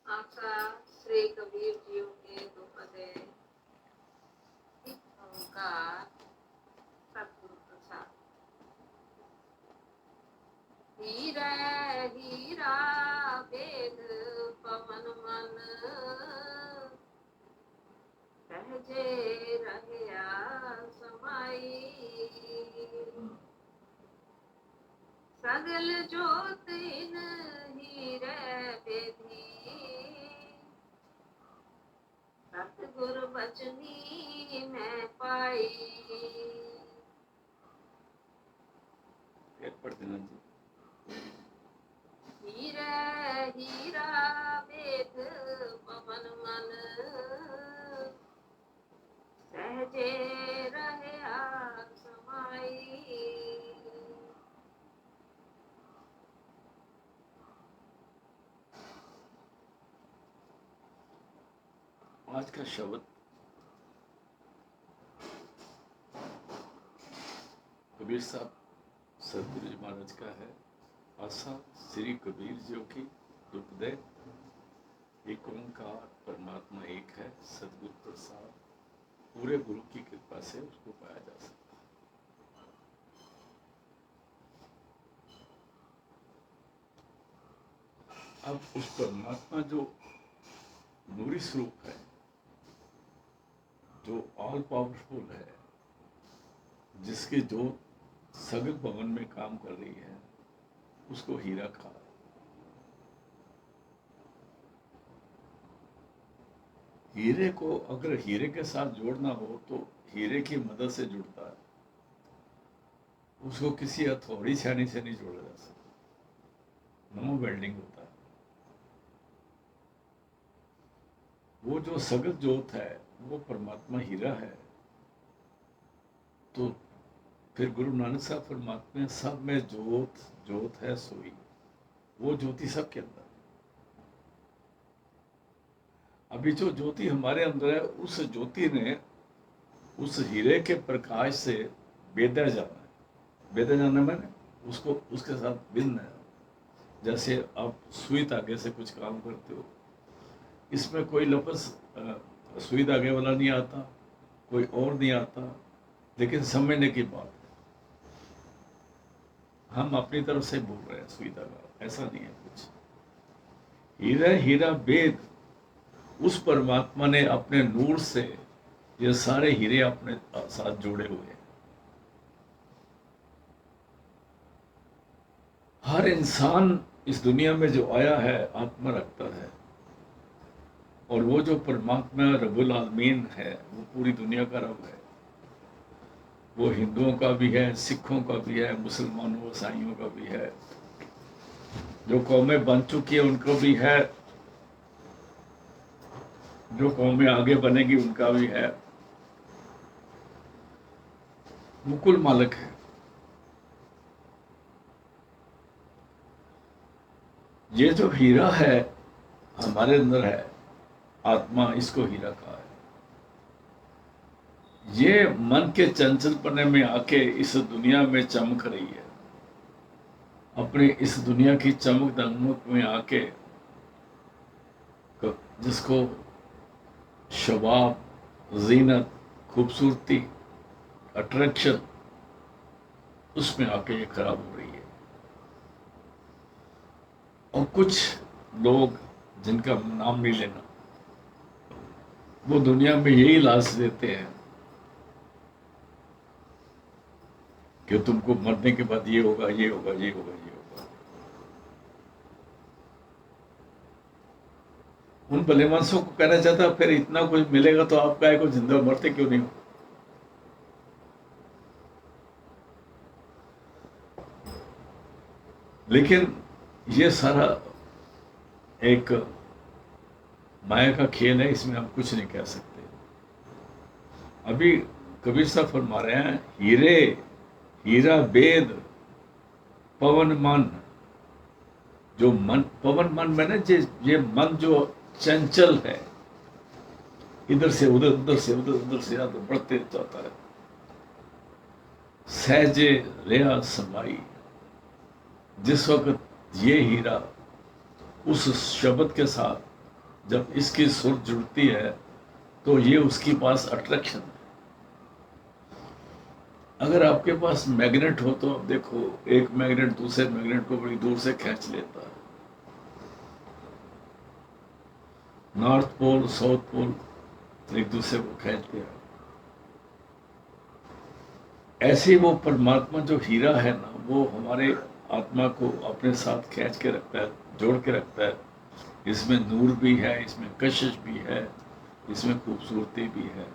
आशा श्री कबीर जी के दोपदे ओंकार सतगुरु प्रसाद। हीरा हीरा वेद पवन मन सहजे रहया समाई। सगल जोत इन हीरे बेधी सतगुर बचनी मैं पाई। हीरा हीरा वेद पवन मन सहजे रहया समाई। आज का शब्द कबीर साहब सतगुरु जी महाराज का है। आशा श्री कबीर जी की उपदेश एक ओंकार परमात्मा एक है, सतगुरु प्रसाद पूरे गुरु की कृपा से उसको पाया जा सकता है। अब उस परमात्मा जो नूरी स्वरूप है, जो ऑल पावरफुल है, जिसकी जो सगल भवन में काम कर रही है, उसको हीरा कहा। हीरे को अगर हीरे के साथ जोड़ना हो तो हीरे की मदद से जुड़ता है, उसको किसी हथौड़ी छानी से नहीं जोड़ा जा सकता। नो वेल्डिंग होता है। वो जो सगल जोत है वो परमात्मा हीरा है। तो फिर गुरु नानक साहब फरमाते हैं सब में जोत जोत है सोई। वो ज्योति सबके अंदर। अभी जो ज्योति हमारे अंदर है, उस ज्योति ने उस हीरे के प्रकाश से बेदा जाना है। बेदा जाना मैंने उसको उसके साथ भिन्न है। जैसे आप सुई धागे से कुछ काम करते हो, इसमें कोई लफ्ज सुई धागे वाला नहीं आता, कोई और नहीं आता, लेकिन समझने की बात है। हम अपनी तरफ से बोल रहे हैं सुई धागा, ऐसा नहीं है कुछ। हीरा हीरा वेद, उस परमात्मा ने अपने नूर से ये सारे हीरे अपने साथ जोड़े हुए हैं। हर इंसान इस दुनिया में जो आया है आत्मा रखता है, और वो जो परमात्मा रब्बुल आलमीन है वो पूरी दुनिया का रब है। वो हिंदुओं का भी है, सिखों का भी है, मुसलमानों ईसाइयों का भी है। जो कौमें बन चुकी है उनको भी है, जो कौमें आगे बनेगी उनका भी है। वो कुल मालिक है। ये जो हीरा है हमारे अंदर है, आत्मा, इसको हीरा कहा है। ये मन के चंचलपने में आके इस दुनिया में चमक रही है। अपनी इस दुनिया की चमक दमक में आके जिसको शबाब, जीनत, खूबसूरती, अट्रैक्शन, उसमें आके ये खराब हो रही है। और कुछ लोग जिनका नाम नहीं लेना, वो दुनिया में यही लालच देते हैं कि तुमको मरने के बाद ये होगा, ये होगा, ये होगा, ये होगा। उन भले मानसों को कहना चाहता फिर इतना कुछ मिलेगा तो आप काहे को जिंदा मरते क्यों नहीं हो? लेकिन ये सारा एक माया का खेल है, इसमें हम कुछ नहीं कह सकते। अभी कबीर साहब फरमा रहे हैं हीरे हीरा वेद पवन मन। जो मन, पवन मन में ना ये मन जो चंचल है, इधर से उधर, उधर से उधर, उधर से तो बढ़ते जाता है। सहजे रेया समाई। जिस वक्त ये हीरा उस शब्द के साथ जब इसकी सुर जुड़ती है तो ये उसके पास अट्रैक्शन है। अगर आपके पास मैग्नेट हो तो आप देखो, एक मैग्नेट दूसरे मैग्नेट को बड़ी दूर से खींच लेता है। नॉर्थ पोल साउथ पोल एक दूसरे को खींचते हैं। ऐसे वो परमात्मा जो हीरा है ना, वो हमारे आत्मा को अपने साथ खींच के रखता है, जोड़ के रखता है। इसमें नूर भी है, इसमें कशिश भी है, इसमें खूबसूरती भी है,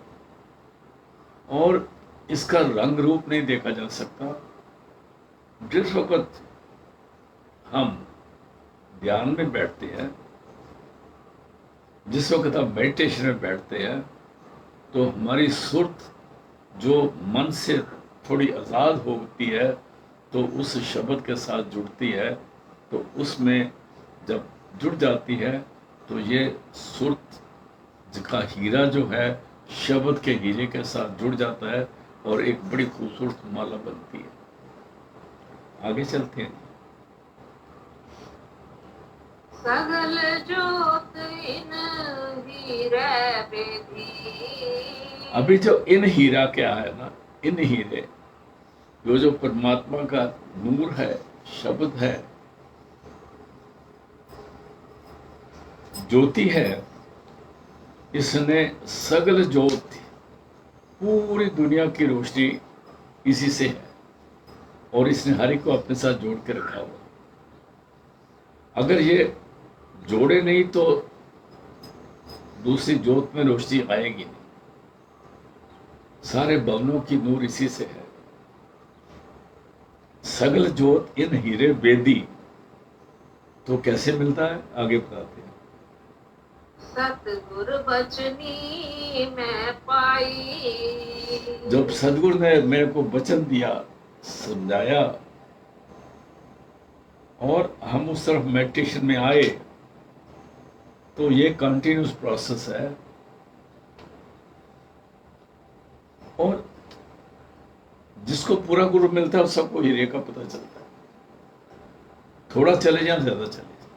और इसका रंग रूप नहीं देखा जा सकता। जिस वक्त हम ध्यान में बैठते हैं, जिस वक्त हम मेडिटेशन में बैठते हैं, तो हमारी सुर्त जो मन से थोड़ी आज़ाद होती है तो उस शब्द के साथ जुड़ती है। तो उसमें जब जुड़ जाती है तो ये सुर्त का हीरा जो है शब्द के हीरे के साथ जुड़ जाता है और एक बड़ी खूबसूरत माला बनती है। आगे चलते हैं। सगल जोत इन हीरे बेधी। अभी जो इन हीरा क्या है ना, इन हीरे जो परमात्मा का नूर है, शब्द है, ज्योति है, इसने सगल ज्योत, पूरी दुनिया की रोशनी इसी से है, और इसने हर एक को अपने साथ जोड़ के रखा हुआ। अगर ये जोड़े नहीं तो दूसरी ज्योत में रोशनी आएगी नहीं। सारे भवनों की नूर इसी से है। सगल ज्योत इन हीरे बेदी, तो कैसे मिलता है आगे बताते हैं। सतगुर बचनी मैं पाई। जब सदगुरु ने मेरे को वचन दिया, समझाया, और हम उस तरफ मेडिटेशन में आए, तो ये कंटिन्यूस प्रोसेस है। और जिसको पूरा गुरु मिलता है सबको हीरे का पता चलता है। थोड़ा चले जाए, ज्यादा चले जाए,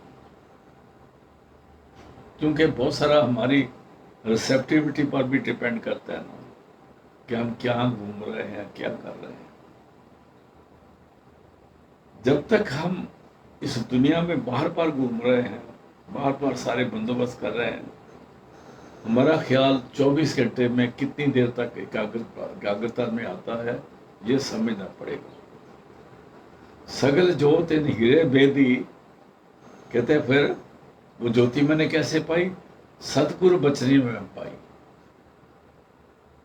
क्योंकि बहुत सारा हमारी रिसेप्टिविटी पर भी डिपेंड करता है ना, कि हम क्या घूम रहे हैं, क्या कर रहे हैं। जब तक हम इस दुनिया में बार बार घूम रहे हैं, बार बार सारे बंदोबस्त कर रहे हैं, हमारा ख्याल 24 घंटे में कितनी देर तक एकाग्रता में आता है, ये समझना पड़ेगा। सगल ज्योत इन हीरे बेदी, कहते हैं फिर वो ज्योति मैंने कैसे पाई? सतगुरु बचनी में पाई।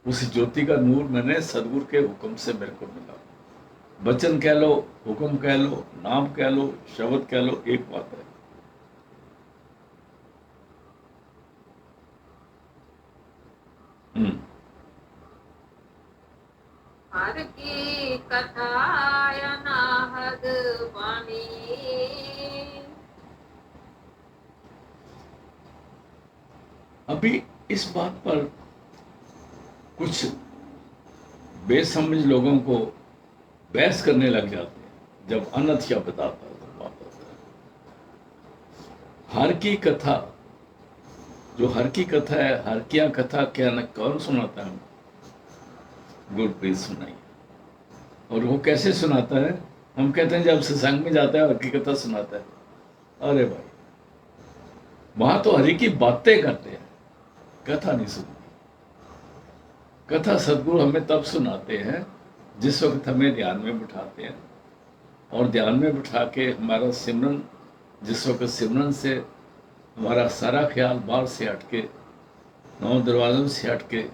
उस ज्योति का नूर मैंने सतगुरु के हुक्म से मेरे को मिला। वचन कह लो, हुक्म कह लो, नाम कह लो, शब्द कह लो, एक बात है। हर की कथा अनाहद वाणी। अभी इस बात पर कुछ बेसमझ लोगों को बहस करने लग जाते हैं। जब अनंत क्या बताता है तो वापस हर की कथा, जो हर की कथा है, हर क्या कथा क्या न कौन सुनाता है? गुरप्रीत सुनाई। और वो कैसे सुनाता है? हम कहते हैं जब सत्संग में जाता है हर की कथा सुनाता है। अरे भाई, वहां तो हरि की बातें करते हैं, कथा नहीं सुनती। कथा सदगुरु हमें तब सुनाते हैं जिस वक्त हमें ध्यान में बिठाते हैं, और ध्यान में बिठा के हमारा सिमरन, जिस वक्त सिमरन से हमारा सारा ख्याल बाहर से हटके, 9 दरवाजों से हटके,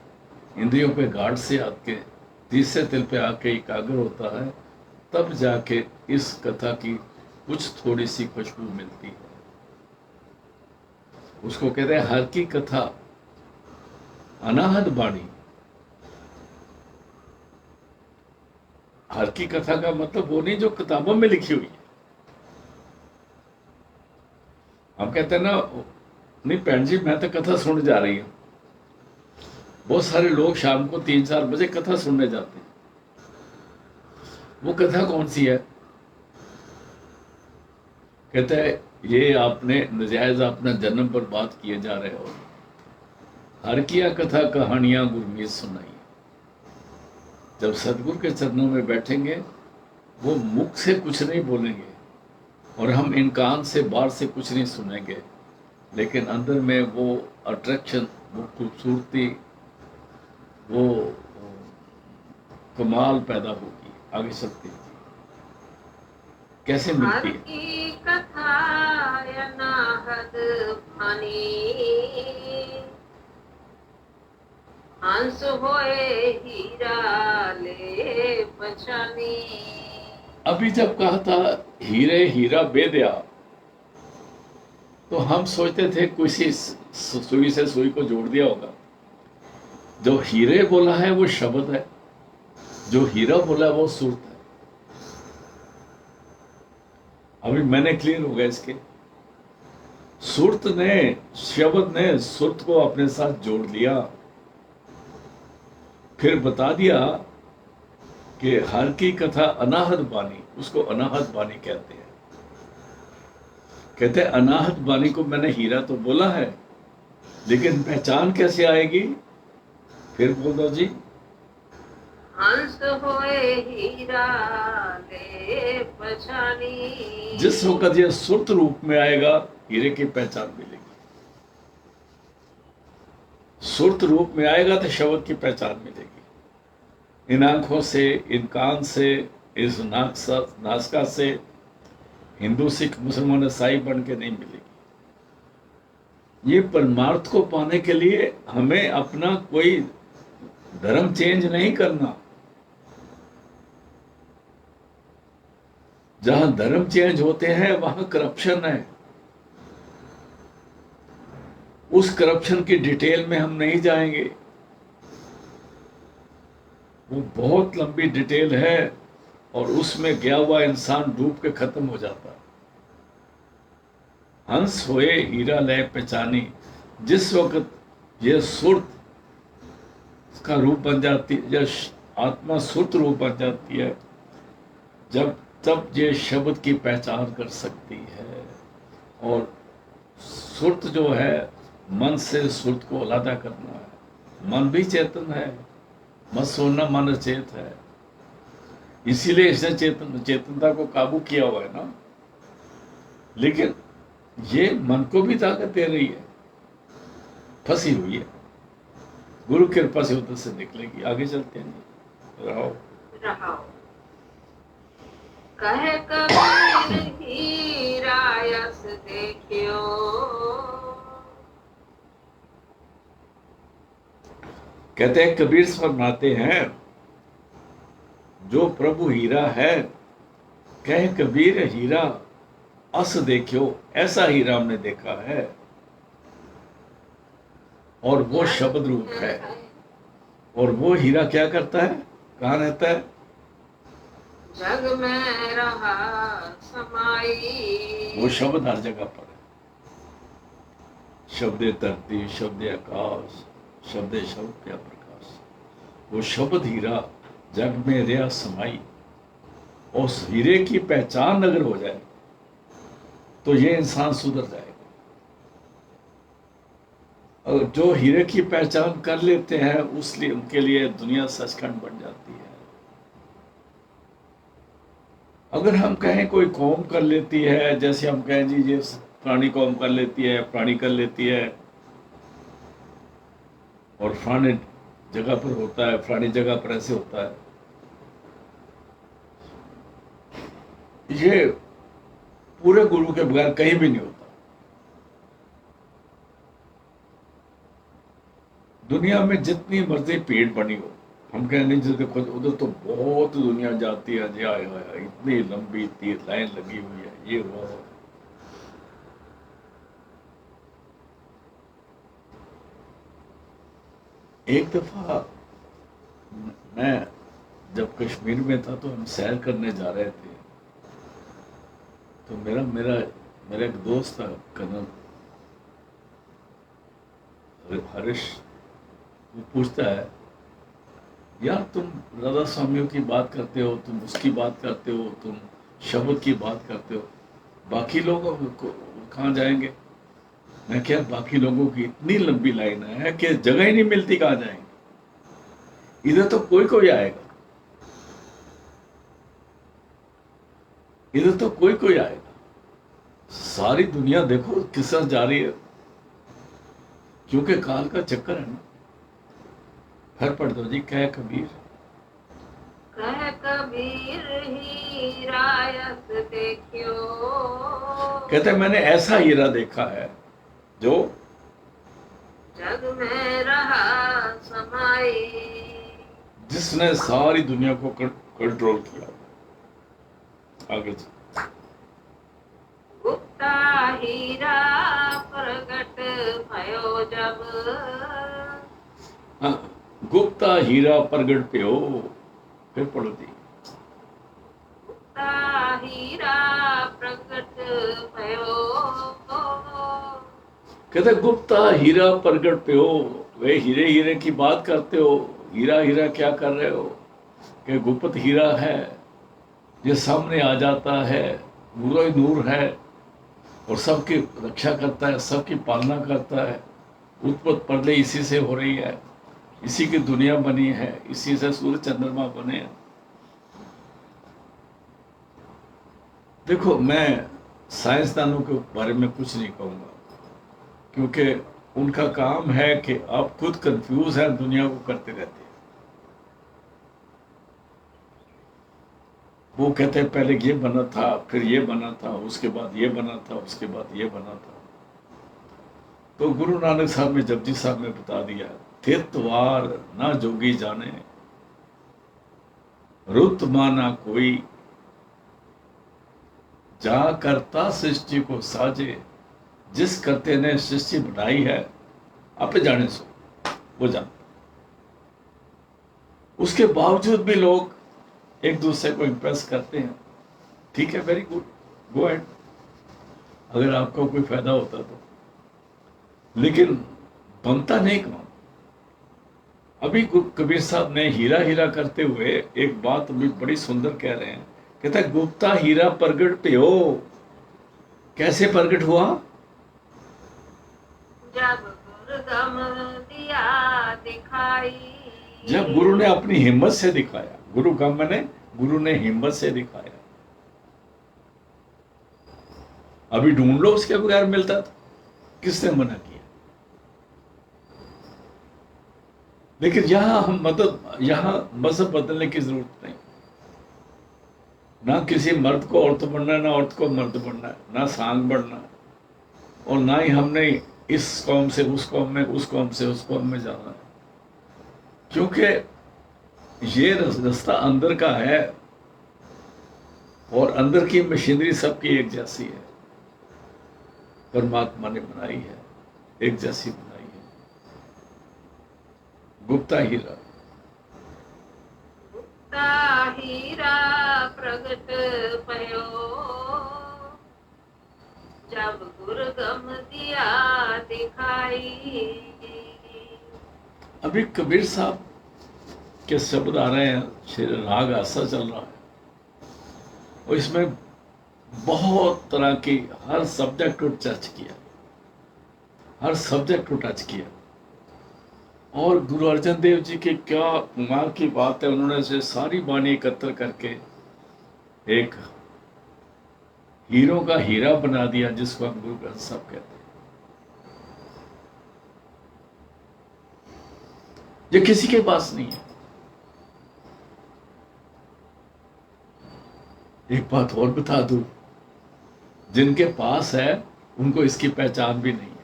इंद्रियों पे गार्ड से हटके तीसरे तिल पे आके एकाग्र होता है, तब जाके इस कथा की कुछ थोड़ी सी खुशबू मिलती है। उसको कहते हैं हर की कथा अनाहद बाणी। हर की कथा का मतलब वो नहीं जो किताबों में लिखी हुई है। हम कहते हैं ना, नहीं भैन जी मैं तो कथा सुन जा रही हूं। बहुत सारे लोग शाम को 3-4 बजे कथा सुनने जाते हैं। वो कथा कौन सी है? कहते हैं ये आपने नजायज अपना जन्म पर बात किए जा रहे हो। हर किया कथा कहानियां गुरमीत सुनाई। जब सदगुरु के चरणों में बैठेंगे, वो मुख से कुछ नहीं बोलेंगे और हम इन कान से बाहर से कुछ नहीं सुनेंगे, लेकिन अंदर में वो अट्रैक्शन, वो खूबसूरती, वो कमाल पैदा होगी, आगे चलती है। कैसे हर मिलती है? की कथा अनाहद भानी, हंस होए हीरा ले पहचानी। अभी जब कहा था हीरे हीरा बेदिया, तो हम सोचते थे किसी सुई से सुई को जोड़ दिया होगा। जो हीरे बोला है वो शब्द है, जो हीरा बोला है वो सुरत है। अभी मैंने क्लियर हो गया इसके। सुरत ने, शब्द ने सुरत को अपने साथ जोड़ लिया, फिर बता दिया कि हर की कथा अनाहत बानी, उसको अनाहत बानी कहते हैं। कहते हैं अनाहत बानी को मैंने हीरा तो बोला है, लेकिन पहचान कैसे आएगी? फिर बोल दो जी। हंस होए हीरा ले पहचानी। जिस वक्त ये सुरत रूप में आएगा, हीरे की पहचान मिलेगी। सुरत रूप में आएगा तो शब्द की पहचान मिलेगी। इन आंखों से, इन कान से, इस नासका से हिंदू सिख मुसलमान ईसाई बन के नहीं मिलेगी। ये परमार्थ को पाने के लिए हमें अपना कोई धर्म चेंज नहीं करना। जहां धर्म चेंज होते हैं वहां करप्शन है। उस करप्शन की डिटेल में हम नहीं जाएंगे, वो बहुत लंबी डिटेल है और उसमें गया हुआ इंसान डूब के खत्म हो जाता है। हंस होए हीरा ले पहचानी, जिस वक्त ये सुरत का रूप बन जाती है, जब आत्मा सुरत रूप बन जाती है, तब ये शब्द की पहचान कर सकती है। और सुरत जो है, मन से सुरत को अलग करना है। मन भी चेतन है, मत सोना मन अचेत है, इसीलिए इसने चेतनता को काबू किया हुआ है ना। लेकिन ये मन को भी ताकत दे रही है, फंसी हुई है। गुरु कृपा से उधर से निकलेगी। आगे चलते हैं। रहो कहे कबीर हीरा यस देखियो। कहते हैं, कबीर फरमाते हैं, जो प्रभु हीरा है, कहे कबीर हीरा अस देखियो, ऐसा हीरा हमने देखा है। और वो शब्द रूप है। और वो हीरा क्या करता है, कहाँ रहता है? जग में रहा समाई। वो शब्द हर जगह पर है। शब्द धरती, शब्द आकाश, शब्द क्या प्रकाश। वो शब्द हीरा जग में रहा समाई। उस हीरे की पहचान अगर हो जाए तो ये इंसान सुधर जाएगा। और जो हीरे की पहचान कर लेते हैं, उसलिए उनके लिए दुनिया सचखंड बन जाती है। अगर हम कहें कोई कौम कर लेती है, जैसे हम कहें जी ये फलानी कौम कर लेती है, फलानी कर लेती है, और फलानी जगह पर होता है, फलानी जगह पर ऐसे होता है, ये पूरे गुरु के बगैर कहीं भी नहीं होता। दुनिया में जितनी मर्जी भीड़ बनी हो, हम कहें नहीं, देखो उधर तो बहुत दुनिया जाती है जी, आया इतनी लंबी तीर लाइन लगी हुई है, ये वो। एक दफा मैं जब कश्मीर में था तो हम सैर करने जा रहे थे, तो मेरा मेरा मेरा एक दोस्त था कर्नल हरीश, वो पूछता है, यार तुम राधा स्वामियों की बात करते हो, तुम उसकी बात करते हो, तुम शब्द की बात करते हो, बाकी लोग कहाँ जाएंगे? मैं क्या, बाकी लोगों की इतनी लंबी लाइन है कि जगह ही नहीं मिलती, कहाँ जाएंगे? इधर तो कोई कोई आएगा, इधर तो कोई कोई आएगा। सारी दुनिया देखो किस तरह जा रही है, क्योंकि काल का चक्कर है ना। फिर पढ़ दो जी, कह कबीर कह कबीर हीरायत देखियो, कहते मैंने ऐसा हीरा देखा है जो जग में रहा समाई, जिसने सारी दुनिया को कंट्रोल किया। आगे जी। गुप्ता हीरा प्रगट भयो जब, हाँ, गुप्ता हीरा प्रगट पे हो। फिर पढ़ो जी। गुप्ता हीरा प्रगट भयो, कहते गुप्ता हीरा प्रगट पे हो। वे हीरे हीरे की बात करते हो, हीरा हीरा क्या कर रहे हो? कि गुप्त हीरा है, ये सामने आ जाता है, नूरो ही नूर है, और सबकी रक्षा करता है, सबकी पालना करता है। उत्पत्ति प्रलय इसी से हो रही है, इसी की दुनिया बनी है, इसी से सूर्य चंद्रमा बने हैं। देखो, मैं साइंसदानों के बारे में कुछ नहीं कहूँगा, क्योंकि उनका काम है कि आप खुद कंफ्यूज हैं, दुनिया को करते रहते हैं। वो कहते हैं पहले ये बना था, फिर ये बना था, उसके बाद ये बना था, उसके बाद ये बना था। तो गुरु नानक साहब ने, जपजी साहब ने बता दिया, थितवार ना जोगी जाने, रुत माना कोई, जा करता सृष्टि को साजे, जिस करते ने सृष्टि बनाई है, आप जाने सो वो जानता। उसके बावजूद भी लोग एक दूसरे को इम्प्रेस करते हैं। ठीक है, वेरी गुड, गो अहेड, अगर आपको कोई फायदा होता तो। लेकिन बनता नहीं कौन? अभी कबीर साहब ने हीरा हीरा करते हुए एक बात अभी बड़ी सुंदर कह रहे हैं। कहता है गुप्ता हीरा प्रगट पे हो। कैसे प्रगट हुआ? जब गुरुगम दिया दिखाई, जब गुरु ने अपनी हिम्मत से दिखाया। गुरु गम ने, गुरु ने हिम्मत से दिखाया। अभी ढूंढ लो, उसके बगैर मिलता था, किसने मना किया? लेकिन यहां हम मजहब बदलने की जरूरत नहीं। ना किसी मर्द को औरत बनना है, ना औरत को मर्द बनना है, ना सांग बनना है, और ना ही हमने इस कौम से उस कौम में, उस कौम से उस कौम में जाना है। क्योंकि ये रास्ता अंदर का है, और अंदर की मशीनरी सबकी एक जैसी है, परमात्मा ने बनाई है, एक जैसी बनाई है। गुप्ता हीरा, गुप्ता हीरा प्रगट भयो, जब गुरुगम दिया दिखाई। अभी कबीर साहब के शब्द आ रहे हैं, शेर राग आसा चल रहा है, और इसमें बहुत तरह की हर सब्जेक्ट को टच किया, हर सब्जेक्ट को टच किया। और गुरु अर्जन देव जी की क्या कमाल की बात है, उन्होंने से सारी वाणी एकत्र करके एक हीरो का हीरा बना दिया, जिसको हम गुरु ग्रंथ साहब कहते हैं। ये किसी के पास नहीं है। एक बात और बता दूं, जिनके पास है उनको इसकी पहचान भी नहीं है।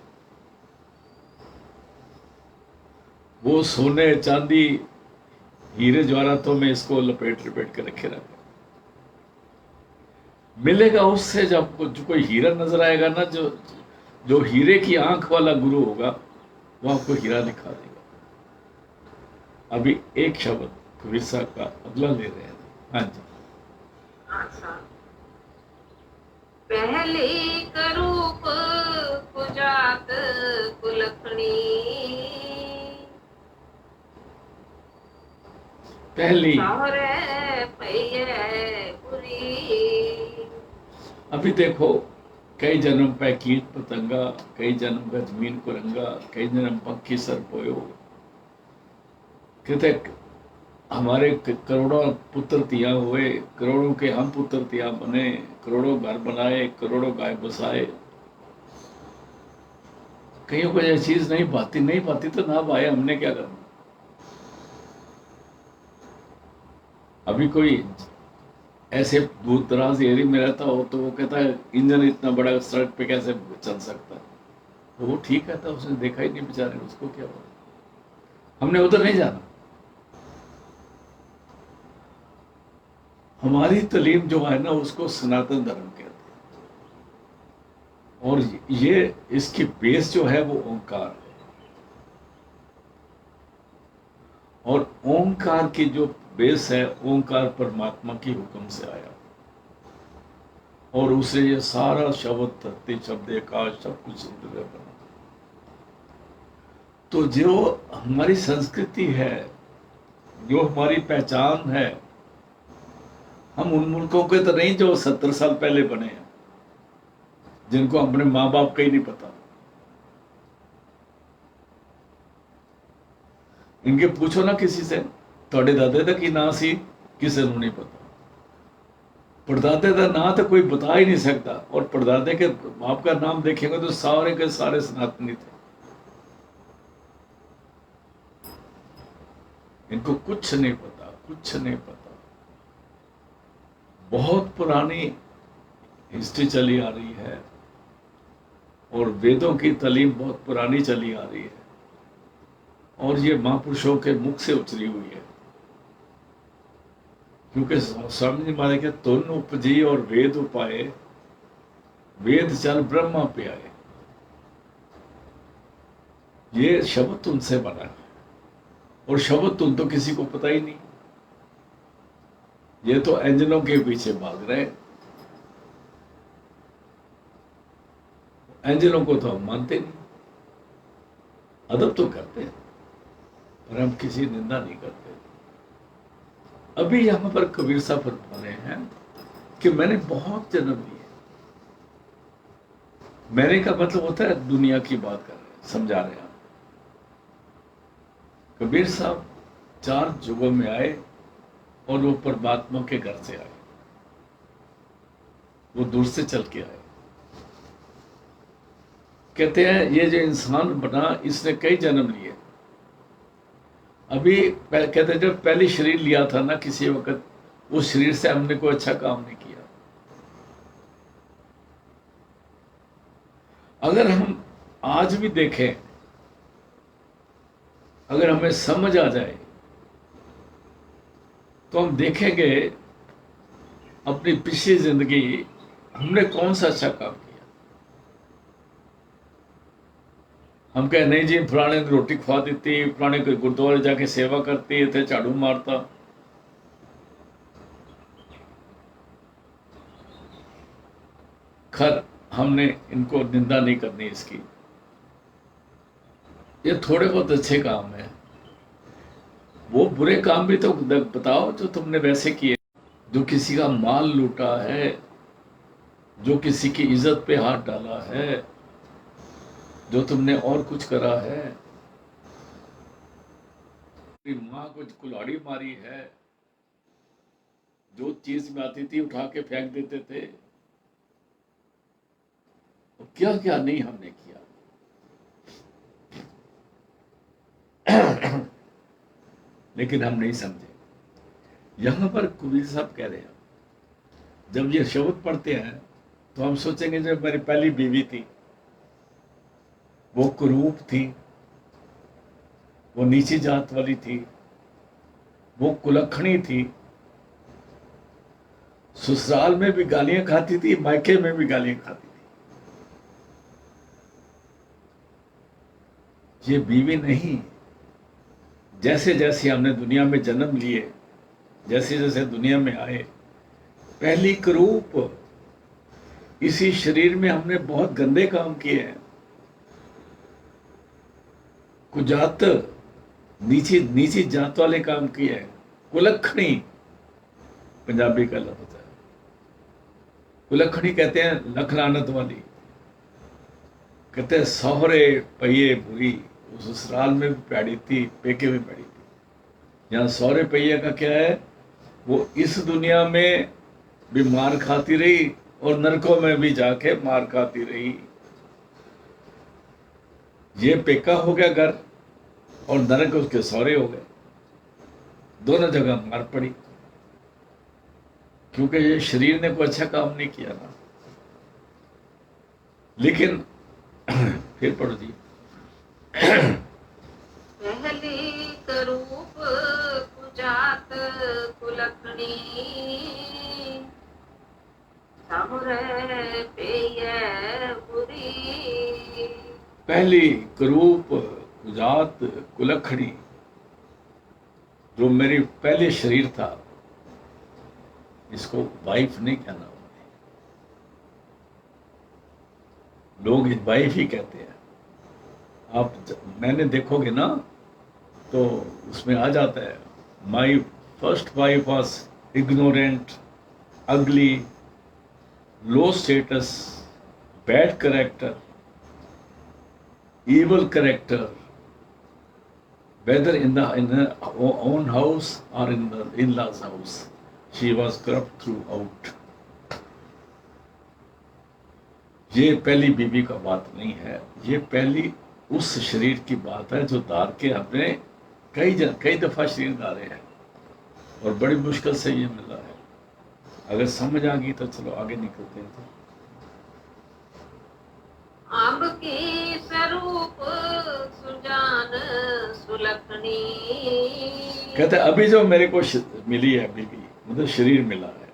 वो सोने चांदी हीरे जवाहरातों में इसको लपेट लपेट के रखे रहते। मिलेगा उससे जब जो कोई हीरा नजर आएगा ना, जो हीरे की आंख वाला गुरु होगा, वो आपको हीरा दिखा देगा। अभी एक शब्द कबीर साहब का अगला ले रहे हैं। हाँ जी। अच्छा, पहली करूप कुजात कुलखणी, पहली, सावरे पइये पुरी। अभी देखो कई जन्म पे कीट पतंगा, कई जन्म पे जमीन कुरंगा, कई जन्म पक्षी सर पोयो। कहते हमारे करोड़ों पुत्र तिया हुए, करोड़ों के हम पुत्र तिया बने, करोड़ों घर बनाए, करोड़ों गाय बसाए। कईयों को यह चीज नहीं पाती तो ना भाई, हमने क्या करना। अभी कोई ऐसे दूर दराज एरिया में रहता हो तो वो कहता है इंजन इतना बड़ा सड़क पे कैसे चल सकता है। तो वो ठीक है था, उसने देखा ही नहीं बेचारे, उसको क्या हुआ। हमने उधर नहीं जाना। हमारी तालीम जो है ना उसको सनातन धर्म कहते हैं, और ये इसकी बेस जो है वो ओंकार है। और ओंकार की जो बेस है, ओंकार परमात्मा की हुक्म से आया, और उसे ये सारा शब्द, धरती, शब्द, आकाश, सब कुछ इंद्रिय बना। तो जो हमारी संस्कृति है, जो हमारी पहचान है, हम उन मुल्कों के तो नहीं जो 70 साल पहले बने हैं, जिनको अपने माँ बाप का ही नहीं पता। इनके पूछो ना किसी से, थोड़े दादे का की ना सी, किसी को नहीं पता। परदादे का ना तो कोई बता ही नहीं सकता, और परदादे के बाप का नाम देखेंगे तो सारे के सारे सनातनी थे। इनको कुछ नहीं पता, कुछ नहीं पता। बहुत पुरानी हिस्ट्री चली आ रही है, और वेदों की तालीम बहुत पुरानी चली आ रही है, और ये महापुरुषों के मुख से उचरी हुई है। क्योंकि स्वामी जी महाराज के तुन उपजी और वेद उपाए, वेद चल ब्रह्मा पे आए। ये शब्द उनसे बना है, और शब्द तुन तो किसी को पता ही नहीं। ये तो एंजलों के पीछे भाग रहे। एंजलों को तो हम मानते नहीं, अदब तो करते हैं, पर हम किसी निंदा नहीं करते। अभी यहां पर कबीर साहब फरमा रहे हैं कि मैंने बहुत जन्म लिए। मैंने का मतलब होता है दुनिया की बात कर रहे हैं, समझा रहे हैं। कबीर साहब 4 युगों में आए, और वो परमात्मा के घर से आए, वो दूर से चल के आए। कहते हैं ये जो इंसान बना, इसने कई जन्म लिए। अभी कहते हैं जब पहली शरीर लिया था ना किसी वक्त, उस शरीर से हमने कोई अच्छा काम नहीं किया। अगर हम आज भी देखें, अगर हमें समझ आ जाए, तो हम देखेंगे अपनी पिछली जिंदगी हमने कौन सा अच्छा काम किया। हम कहे नहीं जी फलाने ने रोटी खवा दी, फलाने को गुरुद्वारे जाके सेवा करती, इतने झाड़ू मारता। खैर हमने इनको निंदा नहीं करनी इसकी, ये थोड़े बहुत अच्छे काम है। वो बुरे काम भी तो बताओ जो तुमने वैसे किए। जो किसी का माल लूटा है, जो किसी की इज्जत पे हाथ डाला है, जो तुमने और कुछ करा है, माँ को कुल्हाड़ी मारी है, जो चीज में आती थी उठा के फेंक देते थे, क्या क्या नहीं हमने किया। लेकिन हम नहीं समझे। यहां पर कबीर साहब कह रहे हैं, जब ये शब्द पढ़ते हैं तो हम सोचेंगे जो मेरी पहली बीवी थी वो कुरूप थी, वो नीची जात वाली थी, वो कुलखणी थी, ससुराल में भी गालियां खाती थी, मायके में भी गालियां खाती थी। ये बीवी नहीं। जैसे जैसे हमने दुनिया में जन्म लिए, जैसे जैसे दुनिया में आए, पहली कुरूप इसी शरीर में हमने बहुत गंदे काम किए हैं। कुजात नीची जात वाले काम किए हैं। कुलखणी पंजाबी का लफ्ज है। कुलखणी कहते हैं लख लानत वाली। कहते हैं सौहरे पहिए बुरी, उस ससुराल में भी पैड़ी थी, पेके में पैड़ी थी। यहाँ सौहरे पहिए का क्या है, वो इस दुनिया में भी मार खाती रही और नरकों में भी जाके मार खाती रही। ये पेका हो गया घर और नरक उसके सौरे हो गए, दोनों जगह मार पड़ी, क्योंकि ये शरीर ने कोई अच्छा काम नहीं किया ना। लेकिन फिर पढ़ो जी। पहली करूप कुजात कुलकड़ी सामुरे पेय बुरी। पहली करूप कुजात कुलखड़ी, जो मेरी पहले शरीर था, इसको वाइफ नहीं कहना, लोग वाइफ ही कहते हैं। आप मैंने देखोगे ना तो उसमें आ जाता है, my first wife was ignorant, ugly, low status, bad character, evil character, whether in her own house or in the in-laws house, she was corrupt throughout. ये पहली बीवी का बात नहीं है, ये पहली उस शरीर की बात है जो धार के हमने कई दफा शरीर धारे हैं और बड़ी मुश्किल से ये मिला है। अगर समझ आ गई तो चलो आगे निकलते हैं। आंब की स्वरूप सुजान सुलखनी। कहते अभी जो मेरे को मिली है बीवी, मतलब शरीर मिला है,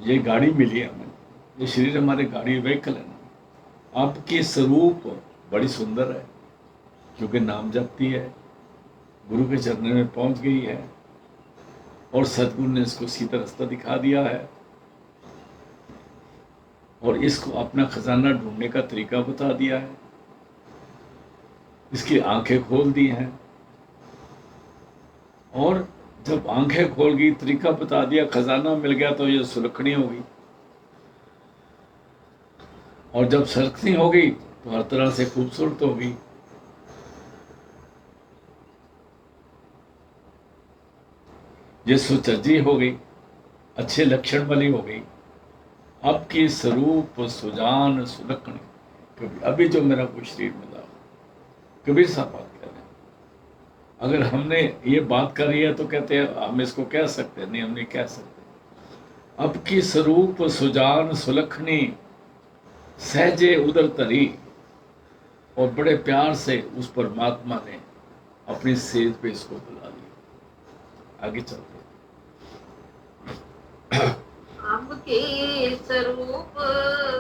ये गाड़ी मिली है हमें, ये शरीर हमारे गाड़ी व्हीकल है ना। आपकी स्वरूप बड़ी सुंदर है, क्योंकि नाम जपती है, गुरु के चरणों में पहुंच गई है और सतगुरु ने इसको सीधा रास्ता दिखा दिया है और इसको अपना खजाना ढूंढने का तरीका बता दिया है, इसकी आंखें खोल दी हैं। और जब आंखें खोल गई, तरीका बता दिया, खजाना मिल गया, तो ये सुलखनी हो गई। और जब सुलखनी हो गई तो हर तरह से खूबसूरत हो गई। ये सुचर्जी हो गई, अच्छे लक्षण वाली हो गई। अब की स्वरूप सुजान सुलखनी, कभी अभी जो मेरा को शरीर मिला, कबीर साहब बात कर रहे हैं। अगर हमने ये बात करी है तो कहते हैं हम इसको कह सकते हैं, नहीं हम नहीं कह सकते। अब की स्वरूप सुजान सुलखनी, सहजे उदर तरी, और बड़े प्यार से उस परमात्मा ने अपनी सेज पे इसको बुला लिया। आगे चलते आंब के स्वरूप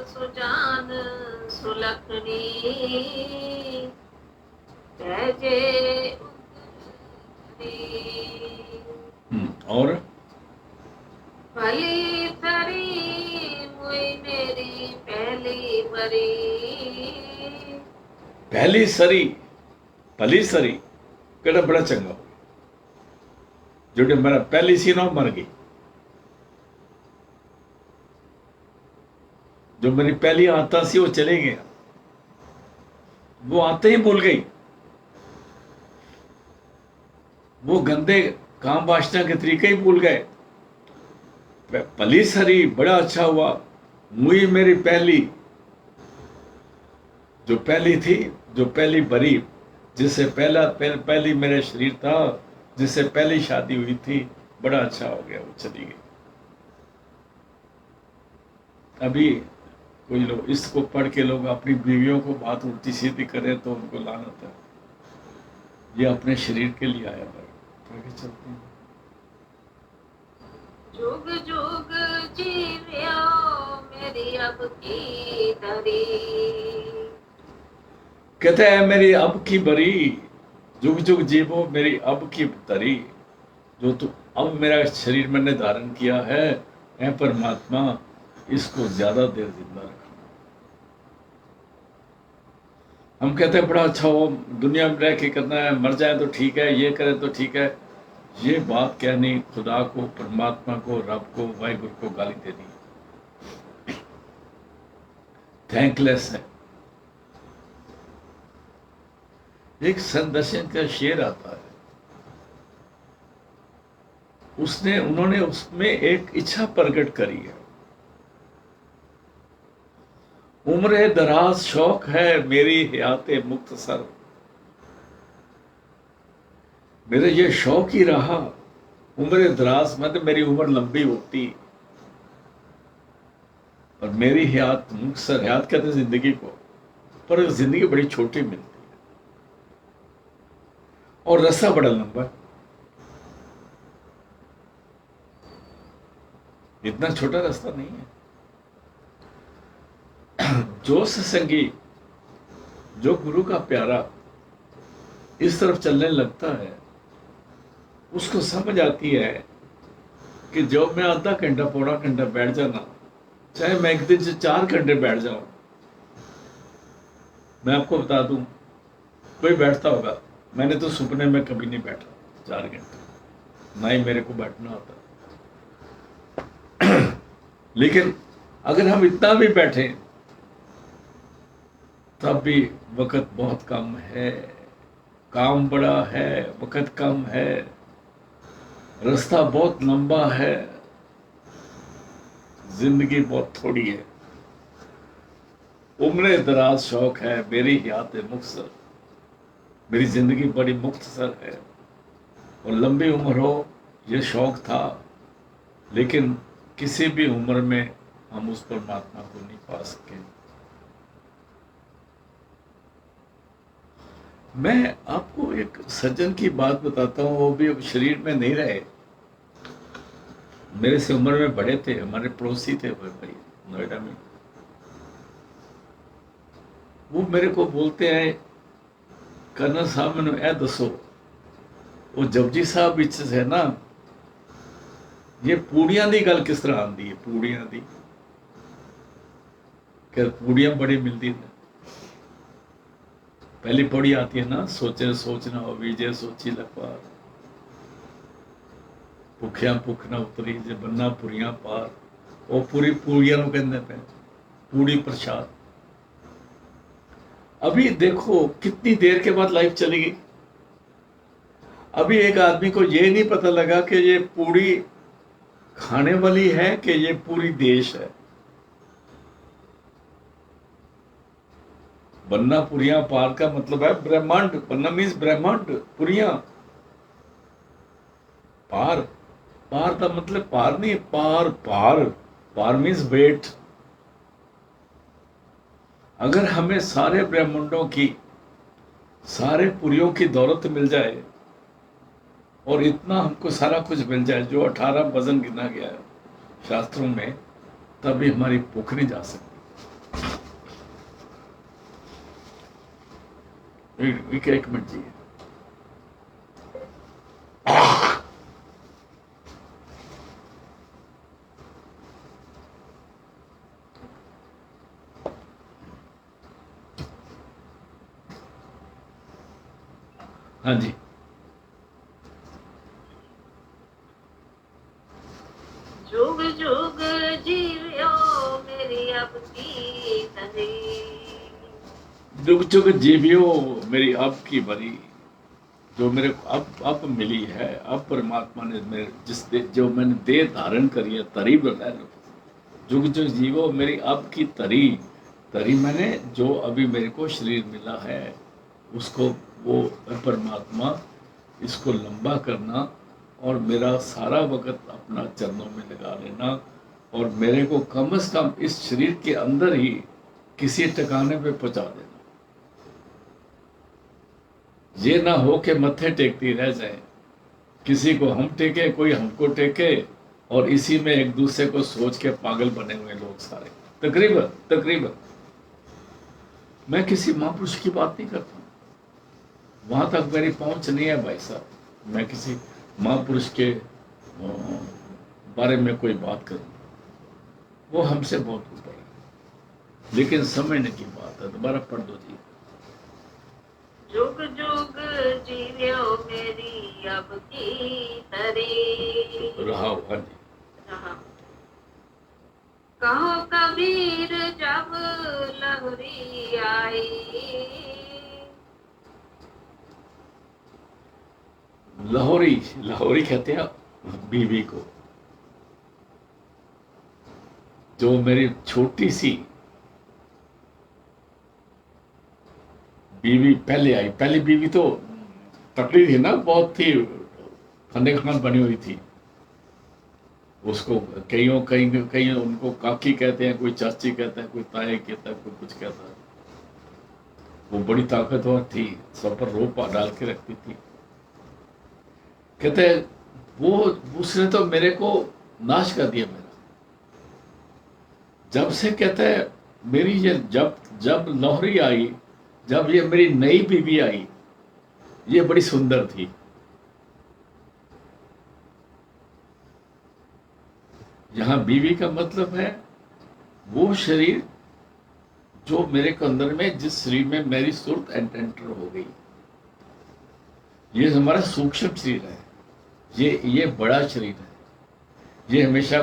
सुजान सुलखनी सहजे और भली थरी मुई मेरी पहली बरी। पहली सरी, भली सरी, कहना बड़ा चंगा हो, जो मेरा पहली सी ना मर गई, जो मेरी पहली आता सी वो चले गया, वो आते ही भूल गई, वो गंदे काम वासना के तरीके ही भूल गए। भली सरी, बड़ा अच्छा हुआ, मुई मेरी पहली, जो पहली थी, जो पहली बरी, जिससे पहली मेरा शरीर था, जिससे पहली शादी हुई थी, बड़ा अच्छा हो गया, वो चली गई। अभी कोई लोग इसको पढ़ के लोग अपनी बीवियों को बात उल्टी सीधी करें तो उनको लानत है। ये अपने शरीर के लिए आया है। आगे चलते हैं। जुग जुग जीव्यो मेरी अब की धरी। कहते हैं मेरी अब की बरी, जुग जुग जीवो मेरी अब की तरी, जो तू अब मेरा शरीर मैंने धारण किया है, ऐ परमात्मा, इसको ज्यादा देर जिंदा रखना। हम कहते हैं बड़ा अच्छा हो, दुनिया में रह के करना है, मर जाए तो ठीक है, ये करें तो ठीक है। ये बात कहनी खुदा को, परमात्मा को, रब को, वाहिगुरु को गाली देनी। थैंकलेस है। एक संदर्शन का शेर आता है, उन्होंने उसमें एक इच्छा प्रकट करी है। उम्र दराज शौक है मेरी हयाते मुख्तसर, मेरे ये शौक ही रहा उम्र दराज, मतलब मेरी उम्र लंबी होती और मेरी हयात मुख्तसर। हयात कहते हैं जिंदगी को, पर जिंदगी बड़ी छोटी मिलती है और रास्ता बड़ा लंबा है। इतना छोटा रास्ता नहीं है। जो सत्संगी, जो गुरु का प्यारा इस तरफ चलने लगता है, उसको समझ आती है कि जो मैं आधा घंटा पौना घंटा बैठ जाना, चाहे मैं एक दिन से 4 घंटे बैठ जाऊं। मैं आपको बता दूं, कोई बैठता होगा, मैंने तो सपने में कभी नहीं बैठा 4 घंटे, ना ही मेरे को बैठना आता। लेकिन अगर हम इतना भी बैठे तब भी वक्त बहुत कम है, काम बड़ा है, वक्त कम है, रास्ता बहुत लंबा है, जिंदगी बहुत थोड़ी है। उम्र दराज शौक है मेरी हयात मुख्तसर, मेरी जिंदगी बड़ी मुख्तसर है। और लंबी उम्र हो ये शौक था, लेकिन किसी भी उम्र में हम उस परमात्मा को नहीं पा सके। मैं आपको एक सज्जन की बात बताता हूँ, वो भी अब शरीर में नहीं रहे, मेरे से उम्र में बड़े थे, हमारे पड़ोसी थे वो भाई नोएडा में। वो मेरे को बोलते हैं, कर्नल साहब मैंने ए दसो, वो जपजी साहब विच है ना, ये पूड़ियां दी गल किस तरह आती है? पूड़ियां दी क्या पूड़ियां बड़ी मिलती है। पहली पौड़ी आती है ना, सोचे सोचना हो विजय सोची लखवार, भुखिया भुख ना उतरी जे बन्ना पुरियां पार। वो पूरी पूड़ियां को कहते पे पूड़ी प्रसाद। अभी देखो कितनी देर के बाद लाइफ चली गई। अभी एक आदमी को ये नहीं पता लगा कि ये पूड़ी खाने वाली है कि ये पूरी देश है। बन्ना पुरियां पार का मतलब है ब्रह्मांड। बन्ना मीन्स ब्रह्मांड, पुरियां पार। पार का मतलब पार नहीं, पार पार। पार मीन्स वेट। अगर हमें सारे ब्रह्मांडों की, सारे पुरियों की दौलत मिल जाए और इतना हमको सारा कुछ मिल जाए जो 18 वजन गिना गया है शास्त्रों में, तभी हमारी भूख नहीं जा सकती। एक मिनट जी। हाँ जी, जुग जुग जीवियो मेरी अब की तरी, जुग जुग जीवियो मेरी अब की भरी। जो मेरे को अब मिली है, अब परमात्मा ने मेरे जो मैंने देह धारण करी है, तरी बताया। जुग जुग जीवो मेरी अब की तरी। तरी मैंने जो अभी मेरे को शरीर मिला है, उसको वो परमात्मा इसको लंबा करना और मेरा सारा वक्त अपना चरणों में लगा लेना, और मेरे को कम से कम इस शरीर के अंदर ही किसी ठिकाने पे पहुंचा देना। ये ना हो कि मत्थे टेकती रह जाए, किसी को हम टेके, कोई हमको टेके, और इसी में एक दूसरे को सोच के पागल बने हुए लोग सारे। तकरीबन मैं किसी महापुरुष की बात नहीं करता, वहां तक मेरी पहुंच नहीं है भाई साहब। मैं किसी महापुरुष के बारे में कोई बात करूं, वो हमसे बहुत ऊपर है। लेकिन समझने की बात है। दोबारा पढ़ दो जी। जुग जुग जीवियो मेरी अब की तरी रहा। हाँ जी, रहा। कहो कबीर जब लहरी आई। लाहौरी, लाहौरी कहते हैं बीवी को, जो मेरी छोटी सी बीवी पहले आई। पहली बीवी तो तकड़ी थी ना, बहुत थी, फन्ने खान बनी हुई थी। उसको कई उनको काकी कहते हैं, कोई चाची कहते हैं, कोई ताए कहता है, कोई कुछ कहता है। वो बड़ी ताकतवर थी, सब पर रोप डाल के रखती थी। कहते हैं वो, उसने तो मेरे को नाश कर दिया मेरा। जब से कहते हैं मेरी ये जब जब लोहरी आई, जब ये मेरी नई बीवी आई, ये बड़ी सुंदर थी। यहां बीवी का मतलब है वो शरीर जो मेरे को अंदर में, जिस शरीर में मेरी सुरत एंटर हो गई। ये हमारा सूक्ष्म शरीर है, ये बड़ा शरीर है। ये हमेशा,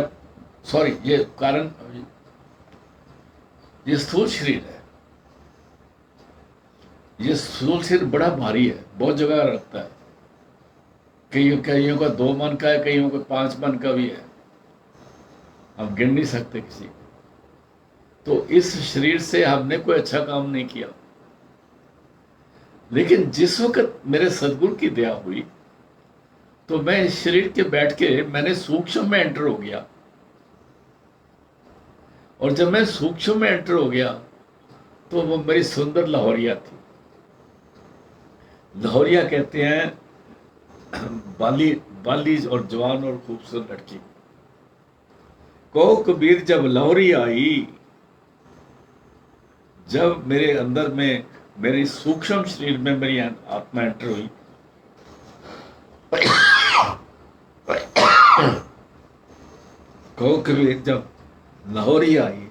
सॉरी, ये कारण, ये स्थूल शरीर है। ये स्थूल शरीर बड़ा भारी है, बहुत जगह रखता है। कईयों का 2 मन का है, कईयों का 5 मन का भी है, हम गिन नहीं सकते किसी को। तो इस शरीर से हमने कोई अच्छा काम नहीं किया। लेकिन जिस वक्त मेरे सदगुरु की दया हुई, तो मैं इस शरीर के बैठ के मैंने सूक्ष्म में एंटर हो गया। और जब मैं सूक्ष्म में एंटर हो गया, तो वो मेरी सुंदर लाहौरिया थी। लाहौरिया कहते हैं बाली, बाली और जवान और खूबसूरत लड़की को। कबीर जब लाहौरी आई, जब मेरे अंदर में, मेरी सूक्ष्म शरीर में मेरी आत्मा एंटर हुई, कहो कबीर जब लाहौरी आई,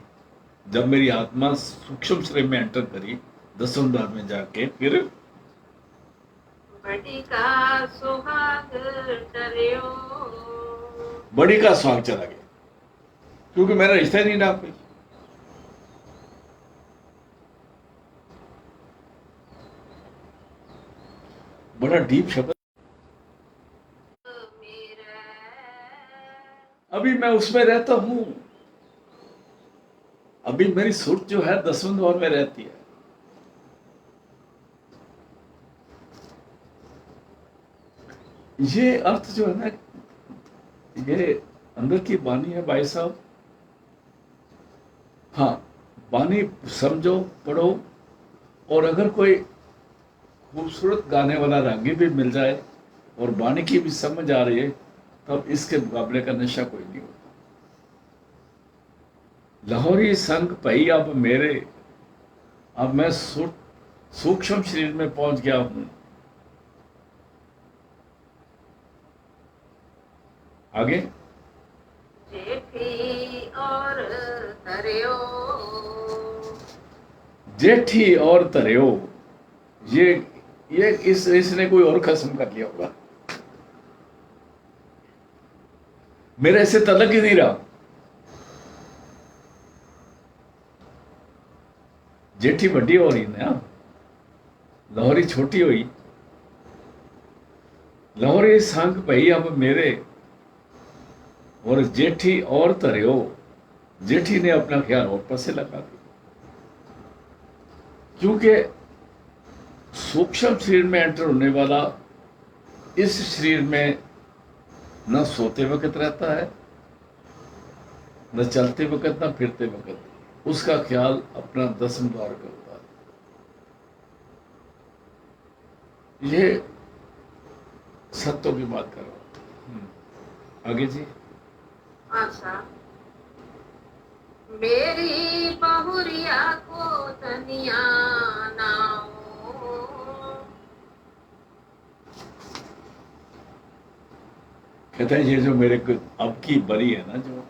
जब मेरी आत्मा सूक्ष्म शरीर में एंटर करी, 10वें द्वार में जाके, फिर बड़ी का सुहाग टरियो। बड़ी का स्वाग चला गया, क्योंकि मेरा रिश्ता ही नहीं ना कोई। बड़ा डीप शब्द। मेरा अभी मैं उसमें रहता हूं। अभी मेरी सुरत जो है 10वें द्वार में रहती है। ये अर्थ जो है ना, ये अंदर की बानी है भाई साहब। हाँ, बानी समझो, पढ़ो, और अगर कोई खूबसूरत गाने वाला रागी भी मिल जाए और बानी की भी समझ आ रही है, तब इसके मुकाबले का नशा कोई नहीं होता। लाहौरी संग पई अब मेरे, अब मैं सूक्ष्म शरीर में पहुंच गया हूं। आगे, जेठी और तरियो। जेठी और तरियो, ये इसने कोई और खत्म कर लिया होगा। मेरे से तलक ही नहीं रहा। जेठी बड़ी हो रही ना, लाहौरी छोटी हुई। लाहौरी संग भई अब मेरे, और जेठी और तरियो, जेठी ने अपना ख्याल और पासे लगा दिया। क्योंकि सूक्ष्म शरीर में एंटर होने वाला इस शरीर में न सोते वक्त रहता है, न चलते वक्त, न फिरते वक्त। उसका ख्याल अपना 10वें द्वार करता है। ये सत्यों की बात कर रहा हूं। आगे जी। अच्छा, मेरी बहुरिया को तनिया नाओ। कहते हैं ये जो मेरे को अब की बली है ना, जो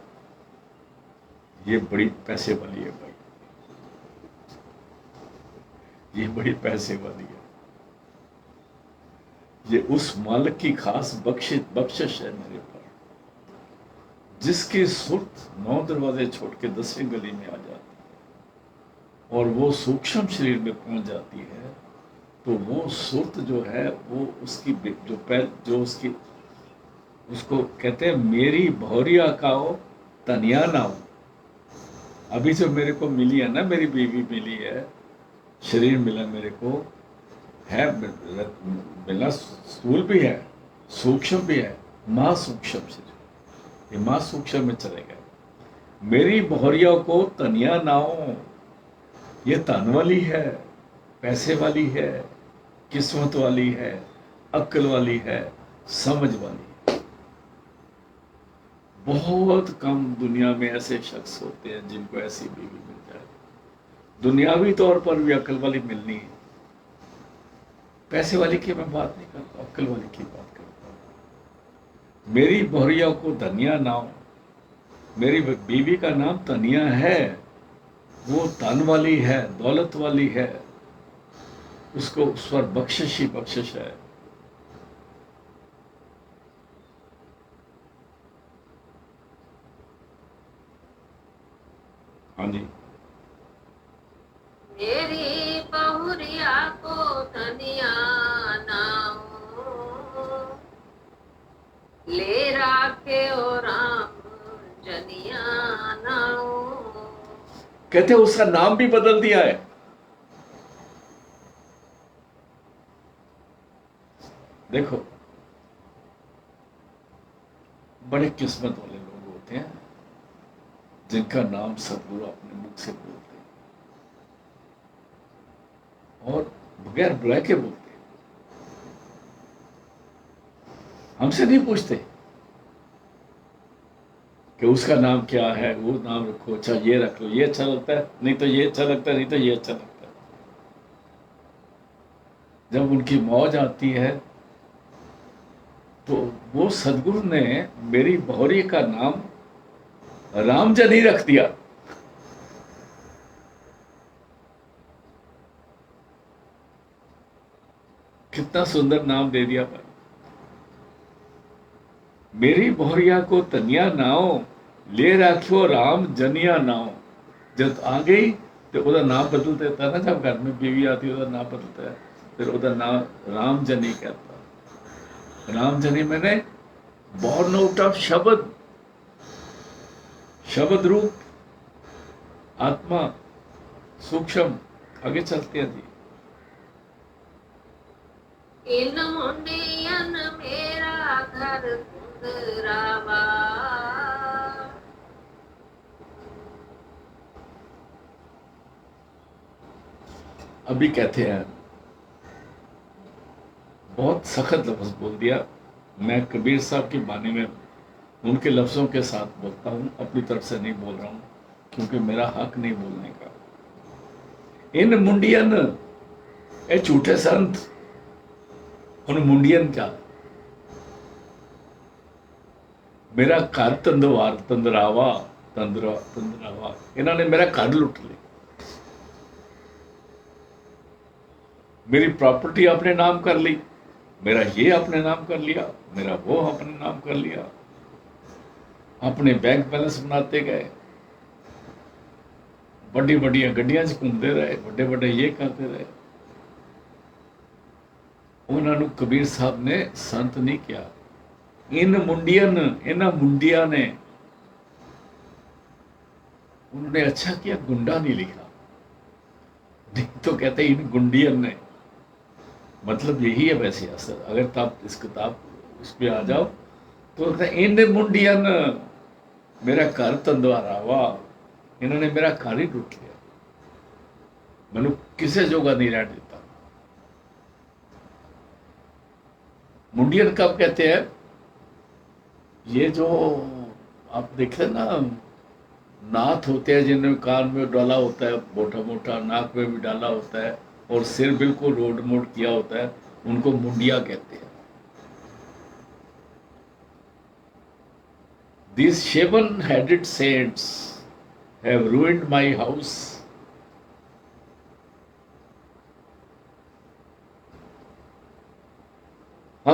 ये बड़ी पैसे वाली है भाई, ये बड़ी पैसे वाली है। ये उस मालिक की खास बख्शिश है मेरे पर, जिसकी सुर्त 9 दरवाजे छोड़ के 10वीं गली में आ जाती है और वो सूक्ष्म शरीर में पहुंच जाती है, तो वो सुर्त जो है वो उसकी जो उसकी उसको कहते हैं मेरी भौरिया काओ तनिया नाओ। अभी जो मेरे को मिली है ना, मेरी बीवी मिली है, शरीर मिला मेरे को, है मिलना स्थूल भी है, सूक्ष्म भी है, माँ सूक्ष्म शरीर, ये माँ सूक्ष्म में चले गए। मेरी भौरिया को तनिया नाओ, ये तन वाली है, पैसे वाली है, किस्मत वाली है, अक्ल वाली है, समझ वाली है। बहुत कम दुनिया में ऐसे शख्स होते हैं जिनको ऐसी बीवी मिल जाए। दुनियावी तौर पर भी अक्ल वाली मिलनी है। पैसे वाली की मैं बात नहीं करता, अक्ल वाली की बात करता हूं। मेरी भौरिया को तनिया नाम, मेरी बीवी का नाम तनिया है, वो तन वाली है, दौलत वाली है, उसको उस पर बख्शिश ही बख्शिश है। हाँ जी। मेरी बहुरिया को धनिया नाम, ले राखे ओ राम जनिया नाम। कहते उसका नाम भी बदल दिया है। देखो, बड़े किस्मत वाले लोग होते हैं जिनका नाम सदगुरु अपने मुख से बोलते हैं और बगैर बुलाए के बोलते हैं। हमसे नहीं पूछते कि उसका नाम क्या है, वो नाम रखो, अच्छा ये रख लो, ये अच्छा लगता है, नहीं तो ये अच्छा लगता है, नहीं तो ये अच्छा लगता है। जब उनकी मौज आती है तो वो सदगुरु ने मेरी भौरी का नाम रामजनी रख दिया। कितना सुंदर नाम दे दिया भाई। मेरी भौरिया को तनिया नाओ, ले राखियो राम जनिया नाओ। जब आ गई तो उसका नाम बदल देता ना, जब घर में बीवी आती है उसका नाम बदलता है, फिर उसका नाम रामजनी कहता। रामजनी मैंने बॉर्न आउट ऑफ शब्द, शब्द रूप आत्मा सूक्ष्म। आगे चलते हैं जी। इन मुंडियन मेरा घर कुंदरावा, अभी कहते हैं, बहुत सख्त लफ्ज बोल दिया। मैं कबीर साहब के बानी में उनके लफ्जों के साथ बोलता हूं, अपनी तरफ से नहीं बोल रहा हूं, क्योंकि मेरा हक नहीं बोलने का। इन मुंडियन, ए झूठे संत, उन मुंडियन क्या, मेरा घर तंदवार तंदरावा तंदरावा, इन्होंने मेरा घर लुट लिया। मेरी प्रॉपर्टी अपने नाम कर ली, मेरा ये अपने नाम कर लिया, मेरा वो अपने नाम कर लिया, अपने बैंक बैलेंस बनाते गए, बड़ी बड़ी गड्डियां च घूमते रहे, बड़े बड़े ये करते रहे। उन्होंने कबीर साहब ने संत नहीं किया। इन मुंडियन, इन्ह मुंडिया ने, उन्होंने अच्छा किया गुंडा नहीं लिखा, नहीं तो कहते इन गुंडियन ने। मतलब यही है वैसे असर। अगर आप इस किताब इस पे आ जाओ तो इन मुंडियन, मेरा घर तंदवारा, वाह, इन्होंने मेरा घर ही लुट लिया, मैंने किसे जोगा नहीं रह देता। मुंडियन कब कहते हैं? ये जो आप देखे ना, नाथ होते हैं जिन्हें कान में डाला होता है, मोटा मोटा, नाक में भी डाला होता है, और सिर बिल्कुल रोड मोड किया होता है, उनको मुंडिया कहते हैं। These shaven-headed saints have ruined my house.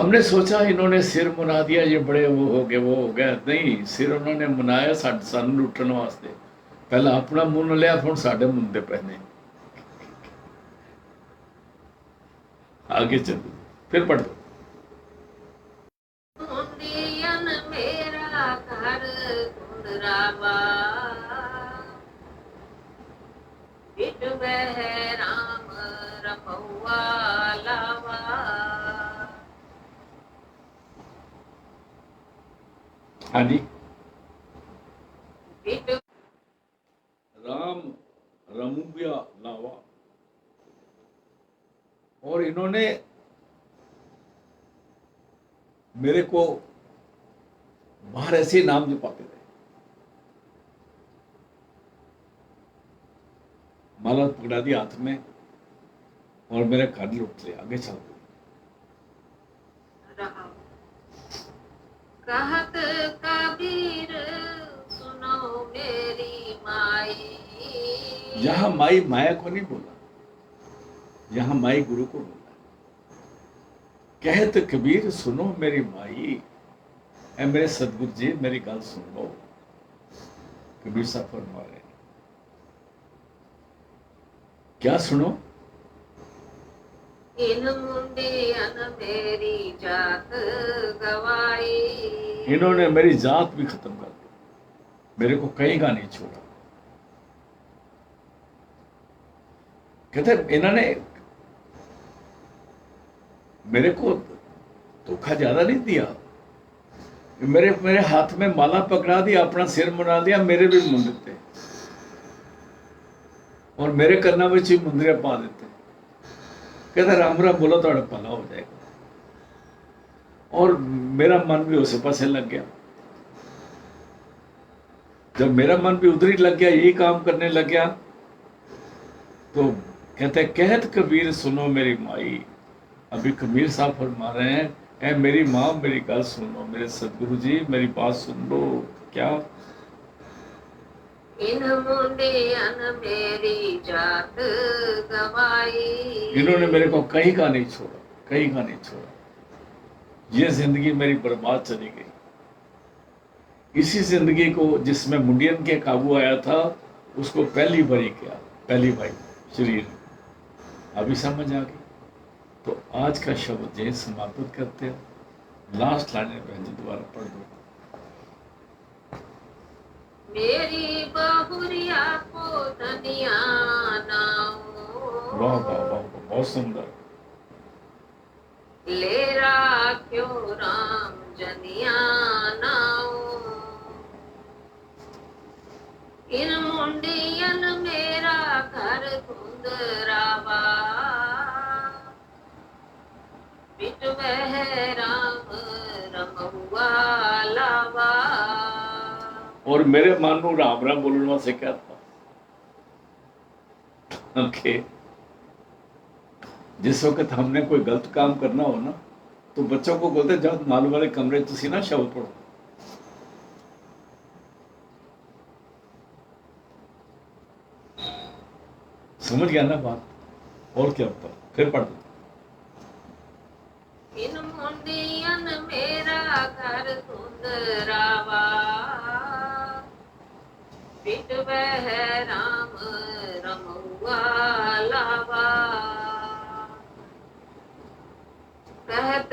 हमने सोचा इन्होंने सिर मुना दिया, ये बड़े वो हो गए वो हो गया। नहीं, सिर उन्होंने मुनाया सानू लुटन वास्ते। पहला अपना मुन लिया, हुण साडे मुंदे पैने। आगे चलो, फिर पढ़ दो। मुंडियन मेरा घर कुंदरावा, बिट वह राम रमौआ लावा। हाँ जी, बिट राम रमुबिया लावा। और इन्होंने मेरे को बाहर ऐसे ही नाम जपाते थे। माला पकड़ा दिया हाथ में और मेरे घर लुट लिया। आगे चल रहा कहत कबीर सुनो मेरी माई। यहां माई माया को नहीं बोला, यहां माई गुरु को बोला। कहत कबीर सुनो मेरी माई, ऐ मेरे सतगुरु जी मेरी गल सुन लो। कबीर साहब फरमा रहे हैं, क्या सुनो? इन मुंडियन मेरी जात गवाई। इन्होंने मेरी जात भी खत्म कर दी, मेरे को कहीं का नहीं छोड़ा। कहते इन्होंने मेरे को धोखा ज्यादा नहीं दिया। मेरे मेरे हाथ में माला पकड़ा दी, अपना सिर मुना दिया, मेरे भी मुंह देते और मेरे करना में ही मुंदरे पा देते। कहते राम राम बोलो तो भला हो जाएगा। और मेरा मन भी उस पासे लग गया। जब मेरा मन भी उधर ही लग गया, यही काम करने लग गया, तो कहते कहत कबीर सुनो मेरी माई। अभी कबीर साहब फरमा रहे हैं, ऐ मेरी माँ मेरी गल सुन लो, मेरे सतगुरु जी मेरी बात सुन लो। क्या? इन मुंडियन मेरी जात गवाई। इन्होंने मेरे को कहीं का नहीं छोड़ा, कहीं का नहीं छोड़ा। ये जिंदगी मेरी बर्बाद चली गई। इसी जिंदगी को जिसमें मुंडियन के काबू आया था, उसको पहली बारी किया, पहली बारी शरीर। अभी समझ आ गई। तो आज का शब्द जय समाप्त करते हैं। लास्ट लाइन में दोबारा पढ़ दो। मेरी बहुरिया को धनिया नाओ। वाह वाह वाह वाह, बहुत सुंदर। ले राख्यो राम जनिया नाओ। इन मुंडियन मेरा घर कुंदरावा, बिट वह राम रमौआ लावा। और मेरे मन को राम राम बोलने वास्ते क्या था? ओके, जिस वक्त हमने कोई गलत काम करना हो ना, तो बच्चों को बोलते जाओ मालूम वाले कमरे तुसी ना शब्द पढ़ो। समझ गया ना बात? और क्या होता? फिर पढ़ दो। इन मुंडियन मेरा घर कुंदरावा, बिट वह राम रमौआ लावा। कहत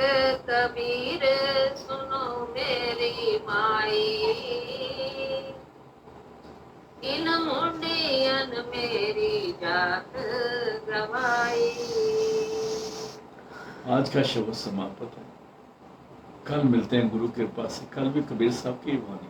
कबीर सुनो मेरी माई। इन मुंडियन मेरी जात गवाई। आज का शब्द समाप्त है। कल मिलते हैं गुरु कृपा से। कल भी कबीर साहब की वाणी।